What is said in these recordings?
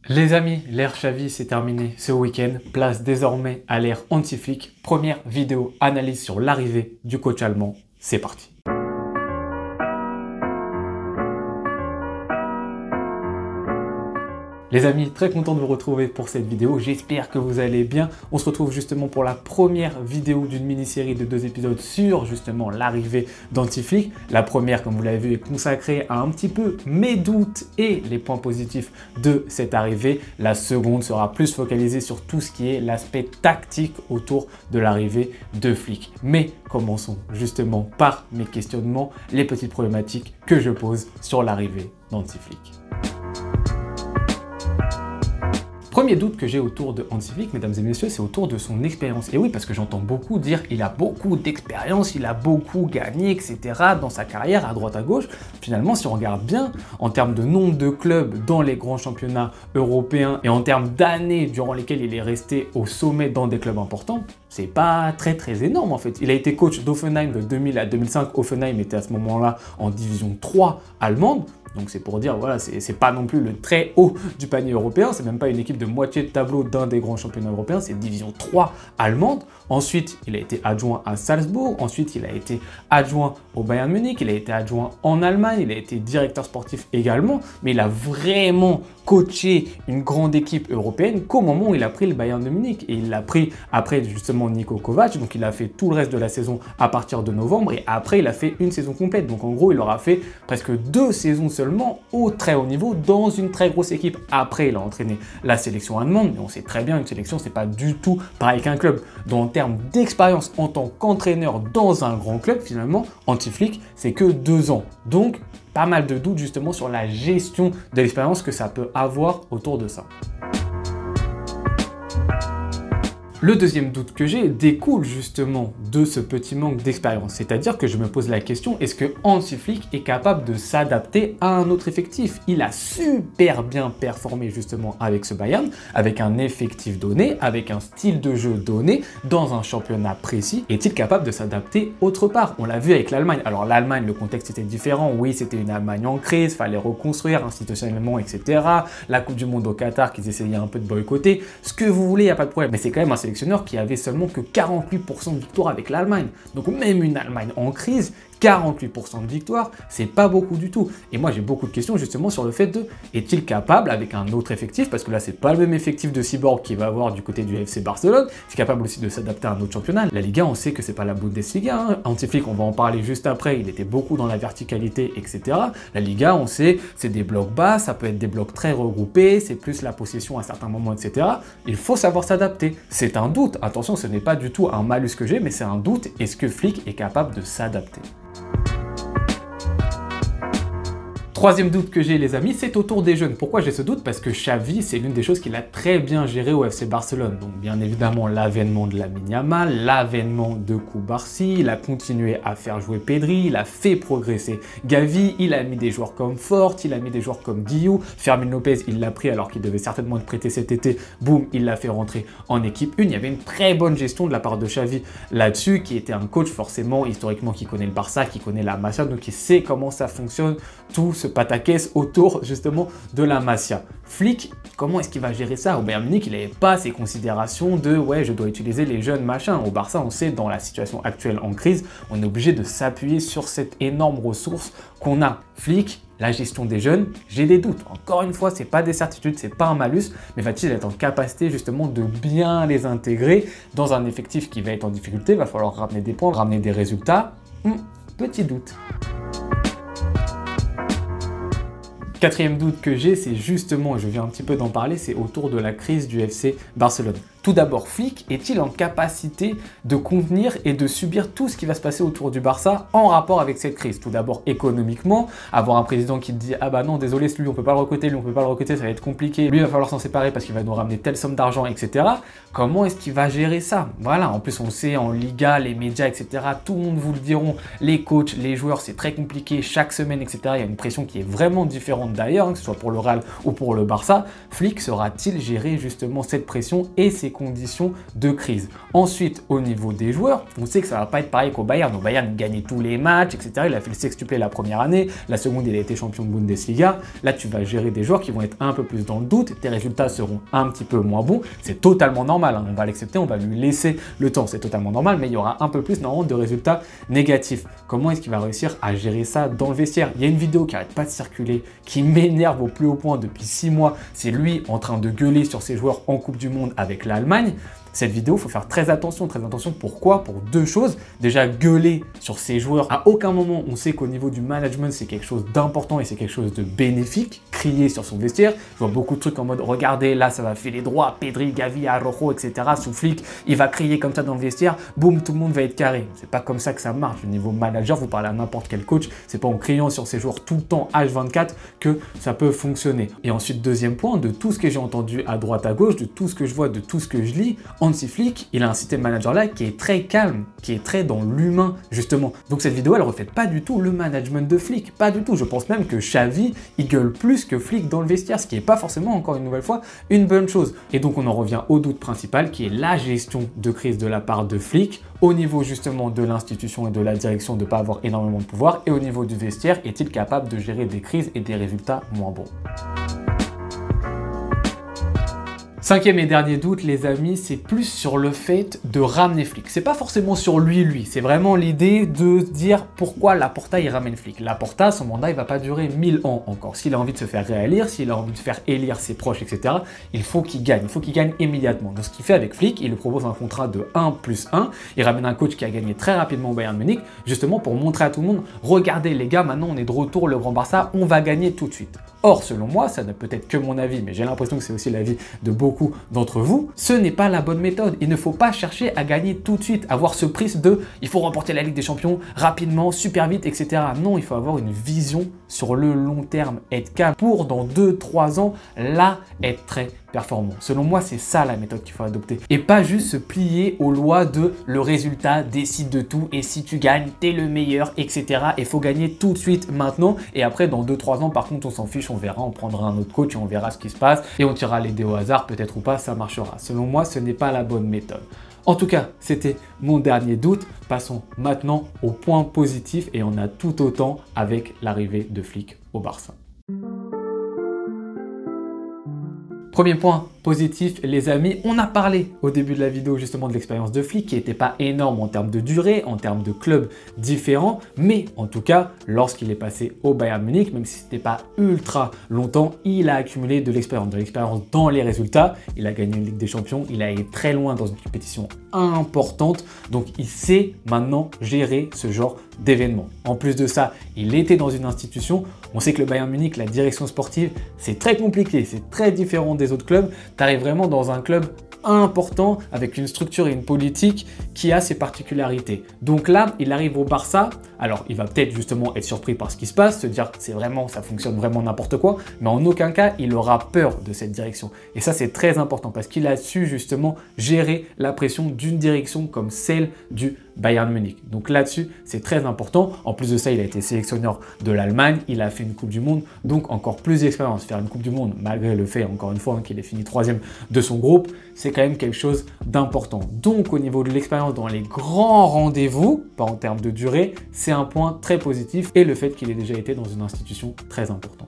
Les amis, l'ère Xavi c'est terminé ce week-end, place désormais à l'ère Hansi-Flick. Première vidéo analyse sur l'arrivée du coach allemand, c'est parti. Les amis, très content de vous retrouver pour cette vidéo, j'espère que vous allez bien. On se retrouve justement pour la première vidéo d'une mini-série de 2 épisodes sur justement l'arrivée d'Hansi-Flick. La première, comme vous l'avez vu, est consacrée à un petit peu mes doutes et les points positifs de cette arrivée. La seconde sera plus focalisée sur tout ce qui est l'aspect tactique autour de l'arrivée de Flick. Mais commençons justement par mes questionnements, les petites problématiques que je pose sur l'arrivée d'Hansi-Flick. Premier doute que j'ai autour de Hansi-Flick, mesdames et messieurs, c'est autour de son expérience. Et oui, parce que j'entends beaucoup dire qu'il a beaucoup d'expérience, il a beaucoup gagné, etc. dans sa carrière à droite à gauche. Finalement, si on regarde bien, en termes de nombre de clubs dans les grands championnats européens et en termes d'années durant lesquelles il est resté au sommet dans des clubs importants, c'est pas très énorme en fait. Il a été coach d'Hoffenheim de 2000 à 2005. Hoffenheim était à ce moment-là en division 3 allemande. Donc c'est pour dire, voilà, c'est pas non plus le très haut du panier européen, c'est même pas une équipe de moitié de tableau d'un des grands championnats européens, c'est division 3 allemande. Ensuite, il a été adjoint à Salzbourg, ensuite il a été adjoint au Bayern Munich, il a été adjoint en Allemagne, il a été directeur sportif également, mais il a vraiment coaché une grande équipe européenne qu'au moment où il a pris le Bayern de Munich. Et il l'a pris après justement Niko Kovac, donc il a fait tout le reste de la saison à partir de novembre et après il a fait une saison complète. Donc en gros, il aura fait presque 2 saisons seulement au très haut niveau dans une très grosse équipe. Après, il a entraîné la sélection allemande, mais on sait très bien une sélection, c'est pas du tout pareil qu'un club. Donc en termes d'expérience en tant qu'entraîneur dans un grand club, finalement, Hansi-Flick, c'est que 2 ans. Donc, pas mal de doutes justement sur la gestion de l'expérience que ça peut avoir autour de ça. Le deuxième doute que j'ai découle justement de ce petit manque d'expérience. C'est-à-dire que je me pose la question, est-ce que Hansi-Flick est capable de s'adapter à un autre effectif? Il a super bien performé justement avec ce Bayern, avec un effectif donné, avec un style de jeu donné, dans un championnat précis. Est-il capable de s'adapter autre part? On l'a vu avec l'Allemagne. Alors l'Allemagne, le contexte était différent. Oui, c'était une Allemagne en crise, fallait reconstruire institutionnellement, etc. La Coupe du Monde au Qatar qu'ils essayaient un peu de boycotter. Ce que vous voulez, il n'y a pas de problème. Mais c'est quand même un sélectionneur qui avait seulement que 48% de victoire avec l'Allemagne. Donc même une Allemagne en crise, 48% de victoire, c'est pas beaucoup du tout. Et moi, j'ai beaucoup de questions justement sur le fait de, est-il capable avec un autre effectif, parce que là, c'est pas le même effectif de Cyborg qu'il va avoir du côté du FC Barcelone, c'est capable aussi de s'adapter à un autre championnat. La Liga, on sait que c'est pas la Bundesliga, hein. Hansi-Flick, on va en parler juste après, il était beaucoup dans la verticalité, etc. La Liga, on sait, c'est des blocs bas, ça peut être des blocs très regroupés, c'est plus la possession à certains moments, etc. Il faut savoir s'adapter. C'est un doute, attention, ce n'est pas du tout un malus que j'ai, mais c'est un doute, est-ce que Flick est capable de s'adapter? Troisième doute que j'ai, les amis, c'est autour des jeunes. Pourquoi j'ai ce doute? Parce que Xavi, c'est l'une des choses qu'il a très bien géré au FC Barcelone. Donc bien évidemment, l'avènement de Lamine Yamal, l'avènement de Cubarsí, il a continué à faire jouer Pedri, il a fait progresser Gavi, il a mis des joueurs comme Fort, il a mis des joueurs comme Guillou, Fermin Lopez, il l'a pris alors qu'il devait certainement être prêté cet été, boum, il l'a fait rentrer en équipe 1. Il y avait une très bonne gestion de la part de Xavi là-dessus, qui était un coach forcément, historiquement, qui connaît le Barça, qui connaît la Masia, donc qui sait comment ça fonctionne, tout ce pataquès autour justement de la Masia. Flick, comment est-ce qu'il va gérer ça? Au Bayern Munich, il n'avait pas ces considérations de ouais, je dois utiliser les jeunes machins. Au Barça, on sait, dans la situation actuelle en crise, on est obligé de s'appuyer sur cette énorme ressource qu'on a. Flick, la gestion des jeunes, j'ai des doutes. Encore une fois, c'est pas des certitudes, c'est pas un malus, mais va-t-il être en capacité justement de bien les intégrer dans un effectif qui va être en difficulté? Il va falloir ramener des points, ramener des résultats. Petit doute. Quatrième doute que j'ai, c'est justement, je viens un petit peu d'en parler, c'est autour de la crise du FC Barcelone. Tout d'abord, Flick est-il en capacité de contenir et de subir tout ce qui va se passer autour du Barça en rapport avec cette crise? Tout d'abord, économiquement, avoir un président qui te dit « Ah bah non, désolé, lui on peut pas le recruter, lui on peut pas le recruter, ça va être compliqué, lui il va falloir s'en séparer parce qu'il va nous ramener telle somme d'argent, etc. » Comment est-ce qu'il va gérer ça? Voilà, en plus on sait en Liga, les médias, etc. Tout le monde vous le diront, les coachs, les joueurs, c'est très compliqué chaque semaine, etc. Il y a une pression qui est vraiment différente d'ailleurs, hein, que ce soit pour le Real ou pour le Barça. Flick saura-t-il gérer justement cette pression et ces conditions de crise. Ensuite, au niveau des joueurs, on sait que ça va pas être pareil qu'au Bayern. Au Bayern, il gagnait tous les matchs, etc. Il a fait le sextuplé la première année, la seconde, il a été champion de Bundesliga. Là, tu vas gérer des joueurs qui vont être un peu plus dans le doute, tes résultats seront un petit peu moins bons. C'est totalement normal, hein. On va l'accepter, on va lui laisser le temps, c'est totalement normal, mais il y aura un peu plus normalement de résultats négatifs. Comment est-ce qu'il va réussir à gérer ça dans le vestiaire? Il y a une vidéo qui n'arrête pas de circuler, qui m'énerve au plus haut point depuis 6 mois. C'est lui en train de gueuler sur ses joueurs en Coupe du Monde avec l'Allemagne. Cette vidéo, il faut faire très attention. Pourquoi? Pour deux choses. Déjà, gueuler sur ses joueurs. À aucun moment, on sait qu'au niveau du management, c'est quelque chose d'important et c'est quelque chose de bénéfique. Crier sur son vestiaire. Je vois beaucoup de trucs en mode, regardez, là, ça va filer droit. Pedri, Gavi, Araujo, etc. Sous Flick, il va crier comme ça dans le vestiaire. Boum, tout le monde va être carré. C'est pas comme ça que ça marche. Au niveau manager, vous parlez à n'importe quel coach. C'est pas en criant sur ses joueurs tout le temps, H24, que ça peut fonctionner. Et ensuite, deuxième point, de tout ce que j'ai entendu à droite, à gauche, de tout ce que je vois, de tout ce que je lis, Hansi Flick, il a un système manager là qui est très calme, qui est très dans l'humain justement. Donc cette vidéo, elle reflète pas du tout le management de Flick, pas du tout. Je pense même que Xavi, il gueule plus que Flick dans le vestiaire, ce qui n'est pas forcément, encore une nouvelle fois, une bonne chose. Et donc on en revient au doute principal qui est la gestion de crise de la part de Flick, au niveau justement de l'institution et de la direction de ne pas avoir énormément de pouvoir, et au niveau du vestiaire, est-il capable de gérer des crises et des résultats moins bons? Cinquième et dernier doute, les amis, c'est plus sur le fait de ramener Flick. C'est pas forcément sur lui, c'est vraiment l'idée de dire pourquoi Laporta il ramène Flick. Laporta, son mandat, il va pas durer 1000 ans encore. S'il a envie de se faire réélire, s'il a envie de faire élire ses proches, etc., il faut qu'il gagne. Il faut qu'il gagne immédiatement. Donc ce qu'il fait avec Flick, il lui propose un contrat de 1+1. Il ramène un coach qui a gagné très rapidement au Bayern Munich, justement pour montrer à tout le monde, regardez les gars, maintenant on est de retour, le Grand Barça, on va gagner tout de suite. Or, selon moi, ça n'est peut-être que mon avis, mais j'ai l'impression que c'est aussi l'avis de beaucoup d'entre vous, ce n'est pas la bonne méthode. Il ne faut pas chercher à gagner tout de suite, avoir ce prisme de « il faut remporter la Ligue des Champions rapidement, super vite, etc. » Non, il faut avoir une vision sur le long terme, être calme pour dans 2-3 ans, là, être très performant. Selon moi, c'est ça la méthode qu'il faut adopter. Et pas juste se plier aux lois de le résultat décide de tout et si tu gagnes, t'es le meilleur, etc. Il faut gagner tout de suite maintenant et après dans 2-3 ans, par contre, on s'en fiche, on verra, on prendra un autre coach et on verra ce qui se passe et on tirera les dés au hasard, peut-être ou pas, ça marchera. Selon moi, ce n'est pas la bonne méthode. En tout cas, c'était mon dernier doute. Passons maintenant au point positif et on a tout autant avec l'arrivée de Flick au Barça. Premier point positif, les amis, on a parlé au début de la vidéo justement de l'expérience de Flick qui n'était pas énorme en termes de durée, en termes de clubs différents, mais en tout cas, lorsqu'il est passé au Bayern Munich, même si ce n'était pas ultra longtemps, il a accumulé de l'expérience dans les résultats, il a gagné une Ligue des Champions, il a été très loin dans une compétition importante, donc il sait maintenant gérer ce genre d'événements. En plus de ça, il était dans une institution, on sait que le Bayern Munich, la direction sportive, c'est très compliqué, c'est très différent des autres clubs. Tu arrives vraiment dans un club important avec une structure et une politique qui a ses particularités. Donc là, il arrive au Barça. Alors, il va peut-être justement être surpris par ce qui se passe, se dire c'est vraiment, ça fonctionne vraiment n'importe quoi, mais en aucun cas, il aura peur de cette direction. Et ça, c'est très important parce qu'il a su justement gérer la pression d'une direction comme celle du Bayern Munich. Donc là-dessus, c'est très important. En plus de ça, il a été sélectionneur de l'Allemagne, il a fait une Coupe du Monde, donc encore plus d'expérience. Faire une Coupe du Monde, malgré le fait, encore une fois, qu'il ait fini 3e de son groupe, c'est quand même quelque chose d'important. Donc au niveau de l'expérience dans les grands rendez-vous, pas en termes de durée, c'est un point très positif et le fait qu'il ait déjà été dans une institution très importante.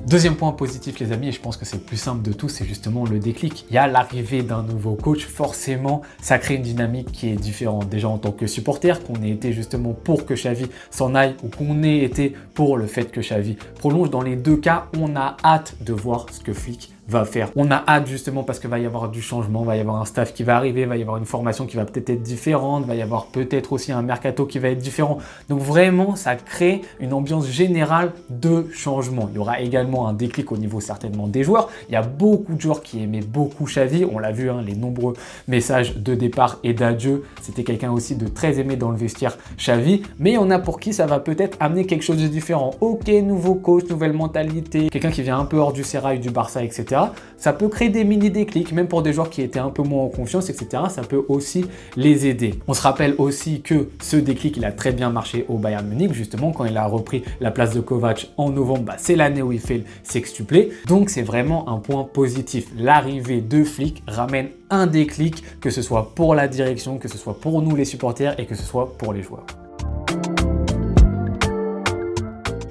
Deuxième point positif les amis, et je pense que c'est le plus simple de tout, c'est justement le déclic. Il y a l'arrivée d'un nouveau coach, forcément ça crée une dynamique qui est différente. Déjà en tant que supporter, qu'on ait été justement pour que Xavi s'en aille ou qu'on ait été pour le fait que Xavi prolonge, dans les deux cas, on a hâte de voir ce que Flick va faire. On a hâte justement parce qu'il va y avoir du changement, va y avoir un staff qui va arriver, va y avoir une formation qui va peut-être être différente, va y avoir peut-être aussi un mercato qui va être différent. Donc vraiment, ça crée une ambiance générale de changement. Il y aura également un déclic au niveau certainement des joueurs. Il y a beaucoup de joueurs qui aimaient beaucoup Xavi. On l'a vu, hein, les nombreux messages de départ et d'adieu. C'était quelqu'un aussi de très aimé dans le vestiaire Xavi. Mais il y en a pour qui ça va peut-être amener quelque chose de différent. Ok, nouveau coach, nouvelle mentalité, quelqu'un qui vient un peu hors du sérail du Barça, etc. etc. Ça peut créer des mini déclics, même pour des joueurs qui étaient un peu moins en confiance, etc. Ça peut aussi les aider. On se rappelle aussi que ce déclic, il a très bien marché au Bayern Munich, justement, quand il a repris la place de Kovac en novembre, bah, c'est l'année où il fait le sextuplé. Donc, c'est vraiment un point positif. L'arrivée de Flick ramène un déclic, que ce soit pour la direction, que ce soit pour nous les supporters et que ce soit pour les joueurs.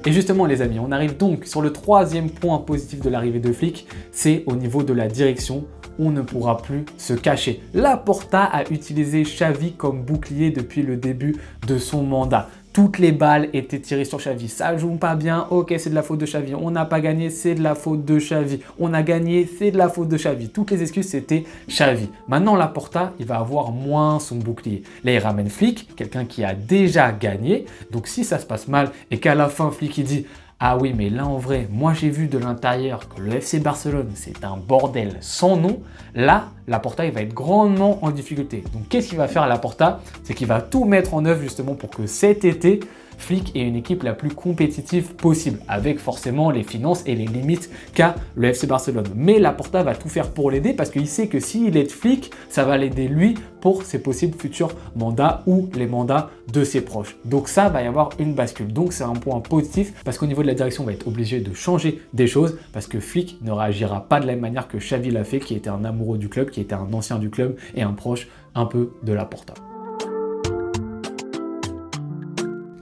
Et justement les amis, on arrive donc sur le troisième point positif de l'arrivée de Flick, c'est au niveau de la direction. On ne pourra plus se cacher. Laporta a utilisé Xavi comme bouclier depuis le début de son mandat. Toutes les balles étaient tirées sur Xavi. Ça joue pas bien, ok, c'est de la faute de Xavi. On n'a pas gagné, c'est de la faute de Xavi. On a gagné, c'est de la faute de Xavi. Toutes les excuses, c'était Xavi. Maintenant, Laporta, il va avoir moins son bouclier. Là, il ramène Flick, quelqu'un qui a déjà gagné. Donc, si ça se passe mal et qu'à la fin, Flick, il dit « Ah oui, mais là, en vrai, moi, j'ai vu de l'intérieur que le FC Barcelone, c'est un bordel sans nom. » Là, Laporta, il va être grandement en difficulté. Donc, qu'est-ce qu'il va faire Laporta? C'est qu'il va tout mettre en œuvre justement pour que cet été, Flick est une équipe la plus compétitive possible, avec forcément les finances et les limites qu'a le FC Barcelone. Mais Laporta va tout faire pour l'aider parce qu'il sait que s'il aide Flick, ça va l'aider lui pour ses possibles futurs mandats ou les mandats de ses proches. Donc ça va y avoir une bascule. Donc c'est un point positif parce qu'au niveau de la direction, on va être obligé de changer des choses parce que Flick ne réagira pas de la même manière que Xavi l'a fait, qui était un amoureux du club, qui était un ancien du club et un proche un peu de Laporta.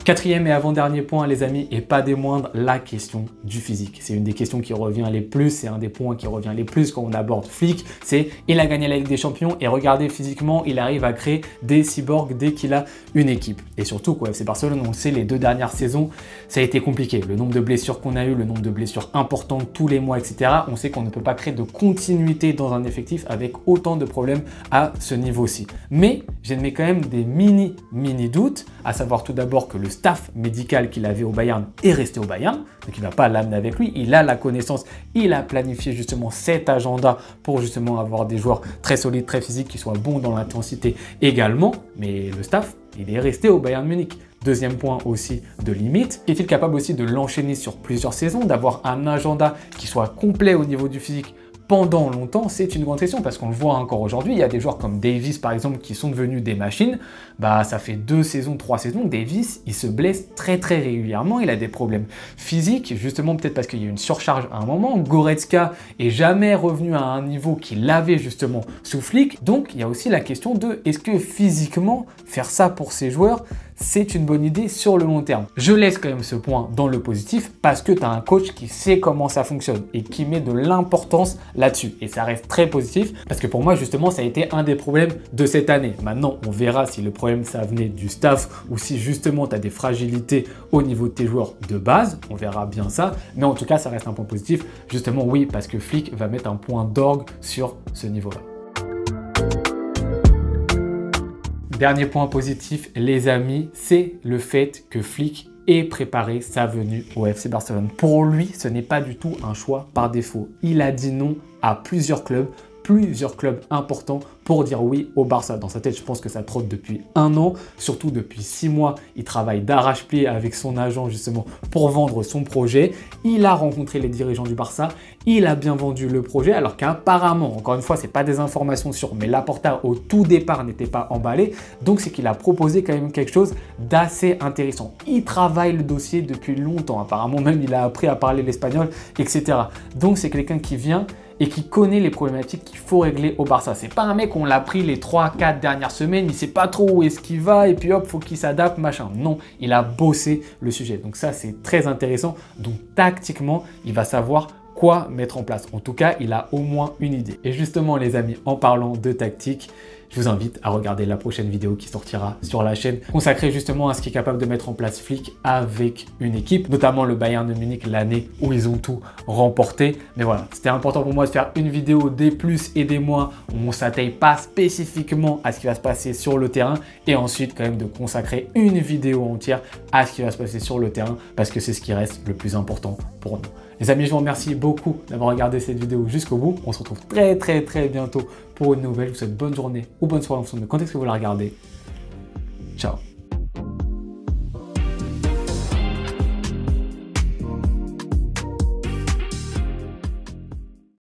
Quatrième et avant-dernier point, les amis, et pas des moindres, la question du physique. C'est une des questions qui revient les plus, c'est un des points qui revient les plus quand on aborde Flick. C'est il a gagné la Ligue des Champions et regardez physiquement, il arrive à créer des cyborgs dès qu'il a une équipe. Et surtout, quoi, FC Barcelone, on le sait, les 2 dernières saisons, ça a été compliqué. Le nombre de blessures qu'on a eu, le nombre de blessures importantes tous les mois, etc. On sait qu'on ne peut pas créer de continuité dans un effectif avec autant de problèmes à ce niveau-ci. Mais j'admets quand même des mini doutes, à savoir tout d'abord que le staff médical qu'il avait au Bayern est resté au Bayern, donc il ne va pas l'amener avec lui, il a la connaissance, il a planifié justement cet agenda pour justement avoir des joueurs très solides, très physiques, qui soient bons dans l'intensité également, mais le staff, il est resté au Bayern Munich. Deuxième point aussi de limite, est-il capable aussi de l'enchaîner sur plusieurs saisons, d'avoir un agenda qui soit complet au niveau du physique pendant longtemps? C'est une grande question parce qu'on le voit encore aujourd'hui, il y a des joueurs comme Davis par exemple qui sont devenus des machines. Bah ça fait 2 saisons, 3 saisons, Davis il se blesse très régulièrement, il a des problèmes physiques, justement peut-être parce qu'il y a eu une surcharge à un moment. Goretzka est jamais revenu à un niveau qu'il avait justement sous Flick. Donc il y a aussi la question de est-ce que physiquement faire ça pour ces joueurs, c'est une bonne idée sur le long terme? Je laisse quand même ce point dans le positif parce que tu as un coach qui sait comment ça fonctionne et qui met de l'importance là-dessus. Et ça reste très positif parce que pour moi, justement, ça a été un des problèmes de cette année. Maintenant, on verra si le problème, ça venait du staff ou si justement, tu as des fragilités au niveau de tes joueurs de base. On verra bien ça. Mais en tout cas, ça reste un point positif. Justement, oui, parce que Flick va mettre un point d'orgue sur ce niveau-là. Dernier point positif, les amis, c'est le fait que Flick ait préparé sa venue au FC Barcelone. Pour lui, ce n'est pas du tout un choix par défaut. Il a dit non à plusieurs clubs importants pour dire oui au Barça. Dans sa tête, je pense que ça trotte depuis 1 an, surtout depuis 6 mois. Il travaille d'arrache-pied avec son agent justement pour vendre son projet. Il a rencontré les dirigeants du Barça, il a bien vendu le projet, alors qu'apparemment, encore une fois, c'est pas des informations sûres, mais Laporta au tout départ n'était pas emballé. Donc c'est qu'il a proposé quand même quelque chose d'assez intéressant. Il travaille le dossier depuis longtemps, apparemment même il a appris à parler l'espagnol, etc. Donc c'est quelqu'un qui vient et qui connaît les problématiques qu'il faut régler au Barça. C'est pas un mec, on l'a pris les 3-4 dernières semaines, il sait pas trop où est-ce qu'il va et puis hop, faut qu'il s'adapte, machin. Non, il a bossé le sujet. Donc ça, c'est très intéressant. Donc tactiquement, il va savoir quoi mettre en place. En tout cas, il a au moins une idée. Et justement, les amis, en parlant de tactique, je vous invite à regarder la prochaine vidéo qui sortira sur la chaîne, consacrée justement à ce qui est capable de mettre en place Flick avec une équipe, notamment le Bayern de Munich, l'année où ils ont tout remporté. Mais voilà, c'était important pour moi de faire une vidéo des plus et des moins où on ne s'attaque pas spécifiquement à ce qui va se passer sur le terrain et ensuite quand même de consacrer une vidéo entière à ce qui va se passer sur le terrain parce que c'est ce qui reste le plus important pour nous. Les amis, je vous remercie beaucoup d'avoir regardé cette vidéo jusqu'au bout. On se retrouve très bientôt pour une nouvelle. Je vous souhaite bonne journée ou bonne soirée en fonction de quand est-ce que vous la regardez. Ciao.